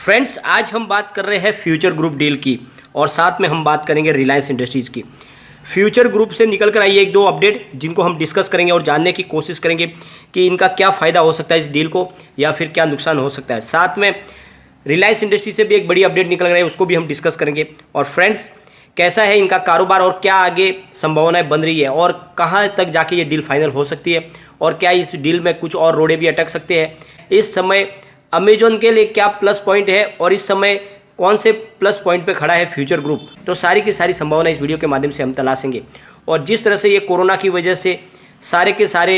Friends, आज हम बात कर रहे हैं फ्यूचर ग्रुप डील की और साथ में हम बात करेंगे रिलायंस इंडस्ट्रीज़ की। फ्यूचर ग्रुप से निकल कर आई है एक दो अपडेट जिनको हम डिस्कस करेंगे और जानने की कोशिश करेंगे कि इनका क्या फ़ायदा हो सकता है इस डील को या फिर क्या नुकसान हो सकता है। साथ में रिलायंस इंडस्ट्री से भी एक बड़ी अपडेट निकल रही है, उसको भी हम डिस्कस करेंगे। और फ्रेंड्स, कैसा है इनका कारोबार और क्या आगे संभावनाएं बन रही है और कहाँ तक जाके ये डील फाइनल हो सकती है और क्या इस डील में कुछ और रोड़े भी अटक सकते हैं। इस समय अमेजॉन के लिए क्या प्लस पॉइंट है और इस समय कौन से प्लस पॉइंट पे खड़ा है फ्यूचर ग्रुप, तो सारी की सारी संभावना इस वीडियो के माध्यम से हम तलाशेंगे। और जिस तरह से ये कोरोना की वजह से सारे के सारे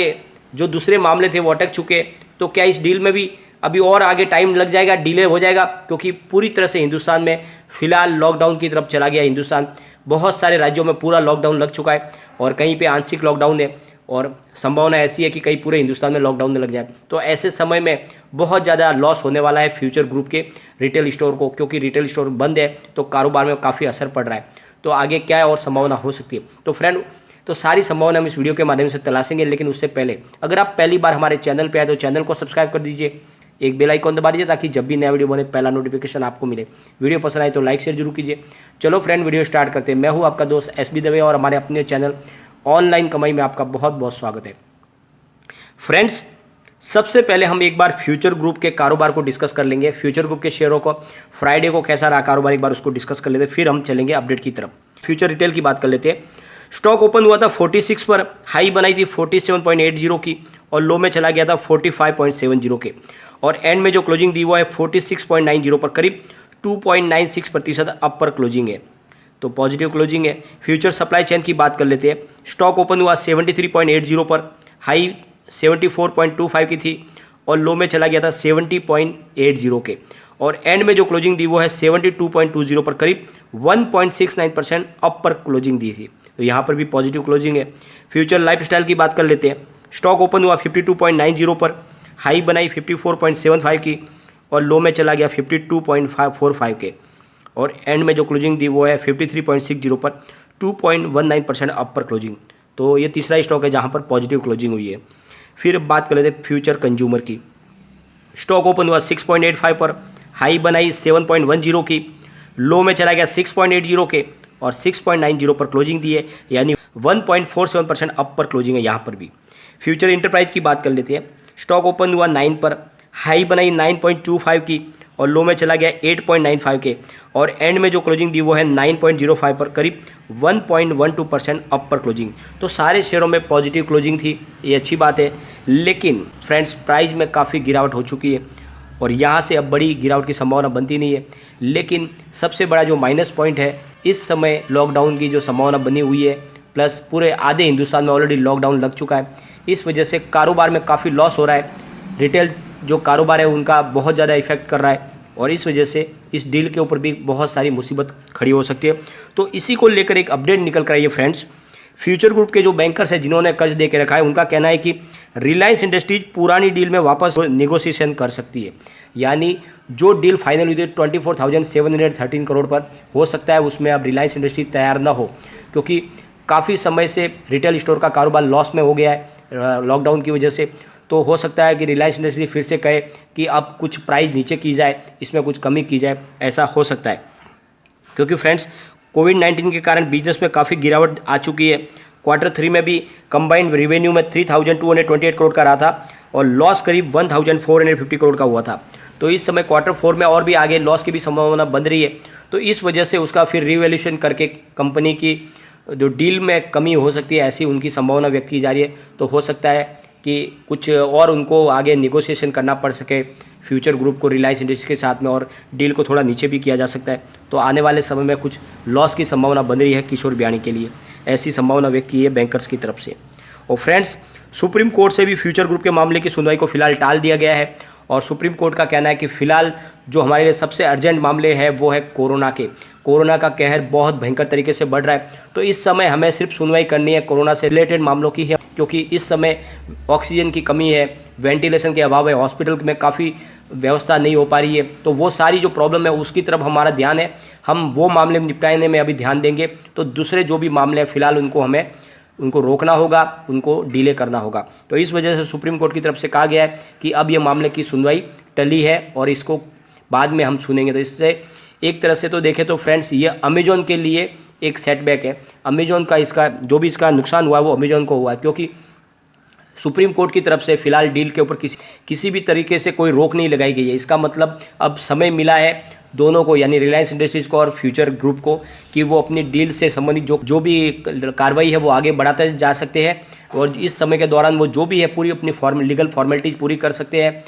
जो दूसरे मामले थे वो अटक चुके, तो क्या इस डील में भी अभी और आगे टाइम लग जाएगा, डिले हो जाएगा, क्योंकि पूरी तरह से हिंदुस्तान में फिलहाल लॉकडाउन की तरफ चला गया हिंदुस्तान। बहुत सारे राज्यों में पूरा लॉकडाउन लग चुका है और कहीं पे आंशिक लॉकडाउन है और संभावना ऐसी है कि कहीं पूरे हिंदुस्तान में लॉकडाउन लग जाए। तो ऐसे समय में बहुत ज़्यादा लॉस होने वाला है फ्यूचर ग्रुप के रिटेल स्टोर को, क्योंकि रिटेल स्टोर बंद है तो कारोबार में काफ़ी असर पड़ रहा है। तो आगे क्या है और संभावना हो सकती है, तो फ्रेंड तो सारी संभावना हम इस वीडियो के माध्यम से तलाशेंगे। लेकिन उससे पहले अगर आप पहली बार हमारे चैनल पर आए तो चैनल को सब्सक्राइब कर दीजिए, एक बेल आइकॉन दबा दीजिए ताकि जब भी नया वीडियो बने पहला नोटिफिकेशन आपको मिले। वीडियो पसंद आए तो लाइक शेयर जरूर कीजिए। चलो फ्रेंड, वीडियो स्टार्ट करते हैं। मैं हूं आपका दोस्त एसबी दवे और हमारे अपने चैनल ऑनलाइन कमाई में आपका बहुत बहुत स्वागत है। फ्रेंड्स, सबसे पहले हम एक बार फ्यूचर ग्रुप के कारोबार को डिस्कस कर लेंगे। फ्यूचर ग्रुप के शेयरों को फ्राइडे को कैसा रहा कारोबार, एक बार उसको डिस्कस कर लेते हैं, फिर हम चलेंगे अपडेट की तरफ। फ्यूचर रिटेल की बात कर लेते हैं। स्टॉक ओपन हुआ था 46 पर, हाई बनाई थी 47.80 की और लो में चला गया था 45.70 के, और एंड में जो क्लोजिंग दी हुआ है 46.90 पर, करीब 2.96% अप पर क्लोजिंग है, तो पॉजिटिव क्लोजिंग है। फ्यूचर सप्लाई चेन की बात कर लेते हैं। स्टॉक ओपन हुआ 73.80 पर, हाई 74.25 की थी और लो में चला गया था 70.80 के, और एंड में जो क्लोजिंग दी वो है 72.20 पर, करीब 1.69% अप पर क्लोजिंग दी थी, तो यहाँ पर भी पॉजिटिव क्लोजिंग है। फ्यूचर लाइफस्टाइल की बात कर लेते हैं। स्टॉक ओपन हुआ 52.90 पर, हाई बनाई 54.75 की और लो में चला गया 52.45 के, और एंड में जो क्लोजिंग दी वो है 53.60 पर, 2.19% अप पर क्लोजिंग। तो ये तीसरा स्टॉक है जहाँ पर पॉजिटिव क्लोजिंग हुई है। फिर बात कर लेते हैं फ्यूचर कंज्यूमर की। स्टॉक ओपन हुआ 6.85 पर, हाई बनाई 7.10 की, लो में चला गया 6.80 के और 6.90 पर क्लोजिंग दी है, यानी 1.47% अप पर क्लोजिंग है यहाँ पर भी। फ्यूचर इंटरप्राइज की बात कर लेते हैं। स्टॉक ओपन हुआ 9 पर, हाई बनाई 9.25 की और लो में चला गया 8.95 के, और एंड में जो क्लोजिंग दी वो है 9.05 पर, करीब 1.12% अप पर क्लोजिंग। तो सारे शेयरों में पॉजिटिव क्लोजिंग थी, ये अच्छी बात है। लेकिन फ्रेंड्स, प्राइस में काफ़ी गिरावट हो चुकी है और यहाँ से अब बड़ी गिरावट की संभावना बनती नहीं है। लेकिन सबसे बड़ा जो माइनस पॉइंट है, इस समय लॉकडाउन की जो संभावना बनी हुई है, प्लस पूरे आधे हिंदुस्तान में ऑलरेडी लॉकडाउन लग चुका है, इस वजह से कारोबार में काफ़ी लॉस हो रहा है। रिटेल जो कारोबार है उनका बहुत ज़्यादा इफेक्ट कर रहा है और इस वजह से इस डील के ऊपर भी बहुत सारी मुसीबत खड़ी हो सकती है। तो इसी को लेकर एक अपडेट निकल कर आई है फ्रेंड्स। फ्यूचर ग्रुप के जो बैंकर्स हैं जिन्होंने कर्ज दे के रखा है, उनका कहना है कि रिलायंस इंडस्ट्रीज पुरानी डील में वापस नेगोशिएशन कर सकती है, यानी जो डील फाइनल हुई थी 24,713 करोड़ पर, हो सकता है उसमें अब रिलायंस इंडस्ट्रीज तैयार ना हो, क्योंकि काफ़ी समय से रिटेल स्टोर का कारोबार लॉस में हो गया है लॉकडाउन की वजह से। तो हो सकता है कि रिलायंस इंडस्ट्री फिर से कहे कि अब कुछ प्राइस नीचे की जाए, इसमें कुछ कमी की जाए, ऐसा हो सकता है। क्योंकि फ्रेंड्स, कोविड-19 के कारण बिजनेस में काफ़ी गिरावट आ चुकी है। Q3 में भी कंबाइंड रेवेन्यू में 3,228 करोड़ का रहा था और लॉस करीब 1,450 करोड़ का हुआ था। तो इस समय Q4 में और भी आगे लॉस की भी संभावना बन रही है, तो इस वजह से उसका फिर रिवैल्यूएशन करके कंपनी की जो डील में कमी हो सकती है, ऐसी उनकी संभावना व्यक्त की जा रही है। तो हो सकता है कि कुछ और उनको आगे नेगोशिएशन करना पड़ सके फ्यूचर ग्रुप को रिलायंस इंडस्ट्री के साथ में, और डील को थोड़ा नीचे भी किया जा सकता है। तो आने वाले समय में कुछ लॉस की संभावना बन रही है किशोर बियाणी के लिए, ऐसी संभावना व्यक्त की है बैंकर्स की तरफ से। और फ्रेंड्स, सुप्रीम कोर्ट से भी फ्यूचर ग्रुप के मामले की सुनवाई को फिलहाल टाल दिया गया है और सुप्रीम कोर्ट का कहना है कि फिलहाल जो हमारे लिए सबसे अर्जेंट मामले हैं वो है कोरोना का कहर बहुत भयंकर तरीके से बढ़ रहा है। तो इस समय हमें सिर्फ सुनवाई करनी है कोरोना से रिलेटेड मामलों की है, क्योंकि इस समय ऑक्सीजन की कमी है, वेंटिलेशन के अभाव है, हॉस्पिटल में काफ़ी व्यवस्था नहीं हो पा रही है। तो वो सारी जो प्रॉब्लम है उसकी तरफ हमारा ध्यान है, हम वो मामले निपटाने में अभी ध्यान देंगे। तो दूसरे जो भी मामले हैं फिलहाल उनको रोकना होगा, उनको डिले करना होगा। तो इस वजह से सुप्रीम कोर्ट की तरफ से कहा गया है कि अब ये मामले की सुनवाई टली है और इसको बाद में हम सुनेंगे। तो इससे एक तरह से तो देखें तो फ्रेंड्स ये अमेजोन के लिए एक सेटबैक है। अमेजोन का इसका जो भी इसका नुकसान हुआ है वो अमेजोन को हुआ है, क्योंकि सुप्रीम कोर्ट की तरफ से फिलहाल डील के ऊपर किसी भी तरीके से कोई रोक नहीं लगाई गई है। इसका मतलब अब समय मिला है दोनों को, यानी रिलायंस इंडस्ट्रीज़ को और फ्यूचर ग्रुप को, कि वो अपनी डील से संबंधित जो भी कार्रवाई है वो आगे बढ़ाते जा सकते हैं, और इस समय के दौरान वो जो भी है पूरी अपनी लीगल फॉर्मेलिटीज़ पूरी कर सकते हैं,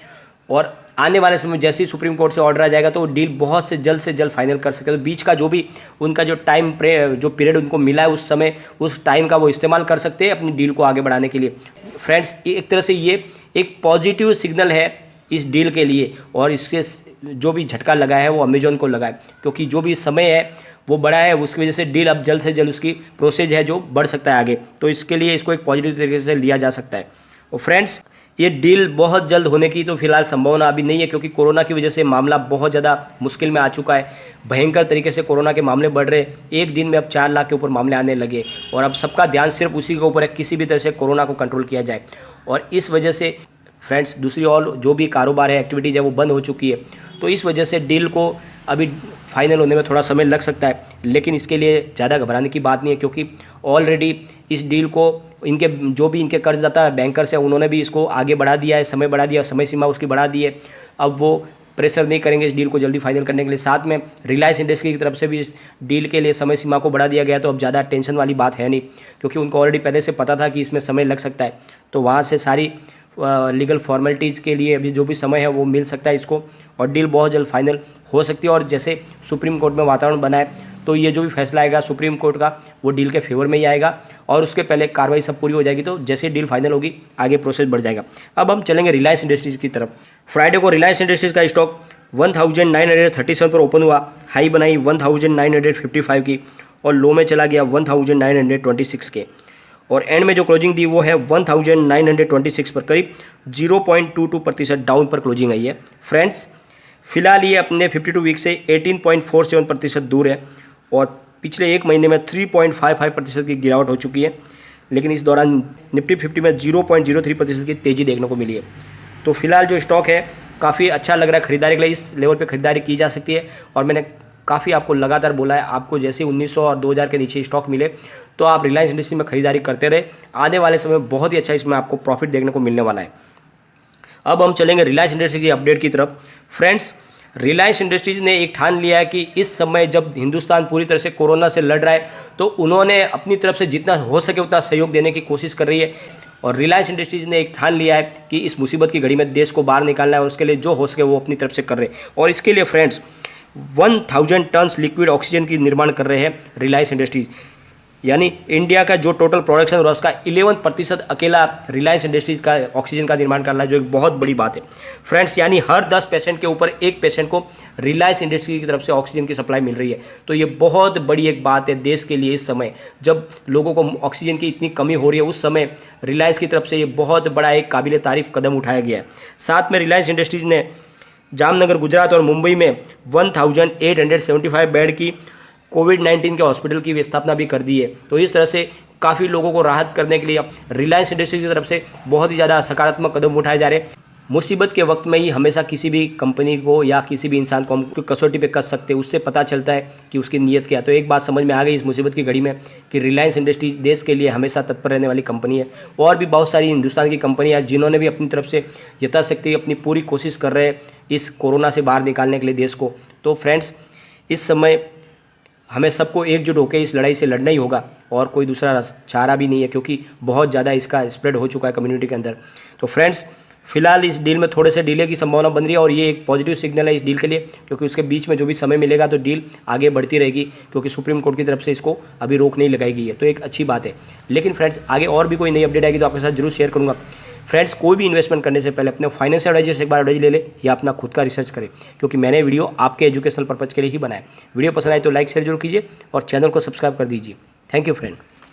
और आने वाले समय जैसे ही सुप्रीम कोर्ट से ऑर्डर आ जाएगा तो वो डील बहुत से जल्द फाइनल कर सकते हैं। तो बीच का जो भी उनका जो जो पीरियड उनको मिला है उस समय उस टाइम का वो इस्तेमाल कर सकते हैं अपनी डील को आगे बढ़ाने के लिए। फ्रेंड्स एक तरह से ये एक पॉजिटिव सिग्नल है इस डील के लिए, और इसके जो भी झटका लगा है वो अमेजोन को लगा है, क्योंकि जो भी समय है वो बड़ा है, उसकी वजह से डील अब जल्द से जल्द उसकी प्रोसेस है जो बढ़ सकता है आगे। तो इसके लिए इसको एक पॉजिटिव तरीके से लिया जा सकता है। और फ्रेंड्स ये डील बहुत जल्द होने की तो फिलहाल संभावना अभी नहीं है, क्योंकि कोरोना की वजह से मामला बहुत ज़्यादा मुश्किल में आ चुका है। भयंकर तरीके से कोरोना के मामले बढ़ रहे, एक दिन में अब 4 लाख के ऊपर मामले आने लगे, और अब सबका ध्यान सिर्फ उसी के ऊपर है, किसी भी तरह से कोरोना को कंट्रोल किया जाए। और इस वजह से फ्रेंड्स दूसरी और जो भी कारोबार है, एक्टिविटीज़ है, वो बंद हो चुकी है। तो इस वजह से डील को अभी फाइनल होने में थोड़ा समय लग सकता है, लेकिन इसके लिए ज़्यादा घबराने की बात नहीं है, क्योंकि ऑलरेडी इस डील को इनके जो भी इनके कर्जदाता बैंकर्स हैं उन्होंने भी इसको आगे बढ़ा दिया है, समय बढ़ा दिया, समय सीमा उसकी बढ़ा दी है। अब वो प्रेशर नहीं करेंगे इस डील को जल्दी फाइनल करने के लिए। साथ में रिलायंस इंडस्ट्री की तरफ से भी इस डील के लिए समय सीमा को बढ़ा दिया गया, तो अब ज़्यादा टेंशन वाली बात है नहीं, क्योंकि उनको ऑलरेडी पहले से पता था कि इसमें समय लग सकता है। तो वहाँ से सारी लीगल फॉर्मेलिटीज़ के लिए अभी जो भी समय है वो मिल सकता है इसको, और डील बहुत जल्द फाइनल हो सकती है। और जैसे सुप्रीम कोर्ट में वातावरण बना है तो ये जो भी फैसला आएगा सुप्रीम कोर्ट का वो डील के फेवर में ही आएगा, और उसके पहले कार्रवाई सब पूरी हो जाएगी। तो जैसे डील फाइनल होगी आगे प्रोसेस बढ़ जाएगा। अब हम चलेंगे रिलायंस इंडस्ट्रीज़ की तरफ। फ्राइडे को रिलायंस इंडस्ट्रीज़ का स्टॉक 1937 पर ओपन हुआ, हाई बनाई 1955 की, और लो में चला गया 1926 के, और एंड में जो क्लोजिंग दी वो है 1926 पर, करीब 0.22% डाउन पर क्लोजिंग आई है। फ्रेंड्स फिलहाल ये अपने 52 वीक से 18.47% दूर है, और पिछले एक महीने में 3.55% की गिरावट हो चुकी है, लेकिन इस दौरान निफ्टी 50 में 0.03% की तेज़ी देखने को मिली है। तो फिलहाल जो स्टॉक है काफ़ी अच्छा लग रहा है खरीदारी के लिए, इस लेवल पे खरीदारी की जा सकती है। और मैंने काफ़ी आपको लगातार बोला है, आपको जैसे 1900 और 2000 के नीचे स्टॉक मिले तो आप रिलायंस इंडस्ट्री में खरीदारी करते रहे, आने वाले समय बहुत ही अच्छा इसमें आपको प्रॉफिट देखने को मिलने वाला है। अब हम चलेंगे रिलायंस इंडस्ट्री की अपडेट की तरफ। फ्रेंड्स रिलायंस इंडस्ट्रीज ने एक ठान लिया है कि इस समय जब हिंदुस्तान पूरी तरह से कोरोना से लड़ रहा है तो उन्होंने अपनी तरफ से जितना हो सके उतना सहयोग देने की कोशिश कर रही है, और रिलायंस इंडस्ट्रीज ने एक ठान लिया है कि इस मुसीबत की घड़ी में देश को बाहर निकालना है, और उसके लिए जो हो सके वो अपनी तरफ से कर रहे हैं। और इसके लिए फ्रेंड्स 1000 टन्स लिक्विड ऑक्सीजन की निर्माण कर रहे हैं रिलायंस इंडस्ट्रीज, यानी इंडिया का जो टोटल प्रोडक्शन और उसका 11% अकेला रिलायंस इंडस्ट्रीज का ऑक्सीजन का निर्माण करना है, जो एक बहुत बड़ी बात है फ्रेंड्स। यानी हर 10 पेशेंट के ऊपर एक पेशेंट को रिलायंस इंडस्ट्री की तरफ से ऑक्सीजन की सप्लाई मिल रही है। तो ये बहुत बड़ी एक बात है देश के लिए। इस समय जब लोगों को ऑक्सीजन की इतनी कमी हो रही है, उस समय रिलायंस की तरफ से ये बहुत बड़ा एक काबिल तारीफ कदम उठाया गया है। साथ में रिलायंस इंडस्ट्रीज ने जामनगर गुजरात और मुंबई में 1875 बेड की कोविड-19 के हॉस्पिटल की स्थापना भी कर दी है। तो इस तरह से काफ़ी लोगों को राहत करने के लिए रिलायंस इंडस्ट्री की तरफ से बहुत ही ज़्यादा सकारात्मक कदम उठाए जा रहे हैं। मुसीबत के वक्त में ही हमेशा किसी भी कंपनी को या किसी भी इंसान को हम कसौटी पे कस सकते हैं, उससे पता चलता है कि उसकी नीयत क्या है। तो एक बात समझ में आ गई इस मुसीबत की घड़ी में कि रिलायंस इंडस्ट्रीज देश के लिए हमेशा तत्पर रहने वाली कंपनी है। और भी बहुत सारी हिंदुस्तान की कंपनियाँ जिन्होंने भी अपनी तरफ से यथाशक्ति अपनी पूरी कोशिश कर रहे हैं इस कोरोना से बाहर निकालने के लिए देश को। तो फ्रेंड्स इस समय हमें सबको एकजुट होकर इस लड़ाई से लड़ना ही होगा, और कोई दूसरा चारा भी नहीं है, क्योंकि बहुत ज़्यादा इसका स्प्रेड हो चुका है कम्युनिटी के अंदर। तो फ्रेंड्स फिलहाल इस डील में थोड़े से डिले की संभावना बन रही है, और ये एक पॉजिटिव सिग्नल है इस डील के लिए, क्योंकि उसके बीच में जो भी समय मिलेगा तो डील आगे बढ़ती रहेगी, क्योंकि सुप्रीम कोर्ट की तरफ से इसको अभी रोक नहीं लगाई गई है। तो एक अच्छी बात है। लेकिन फ्रेंड्स आगे और भी कोई नई अपडेट आएगी तो आपके साथ जरूर शेयर करूँगा। फ्रेंड्स कोई भी इन्वेस्टमेंट करने से पहले अपने फाइनेंशियल एडवाइजर से एक बार एडवाइज ले ले, या अपना खुद का रिसर्च करें, क्योंकि मैंने वीडियो आपके एजुकेशनल पर्पज़ के लिए ही बनाया। वीडियो पसंद आए तो लाइक शेयर जरूर कीजिए और चैनल को सब्सक्राइब कर दीजिए। Thank you friend.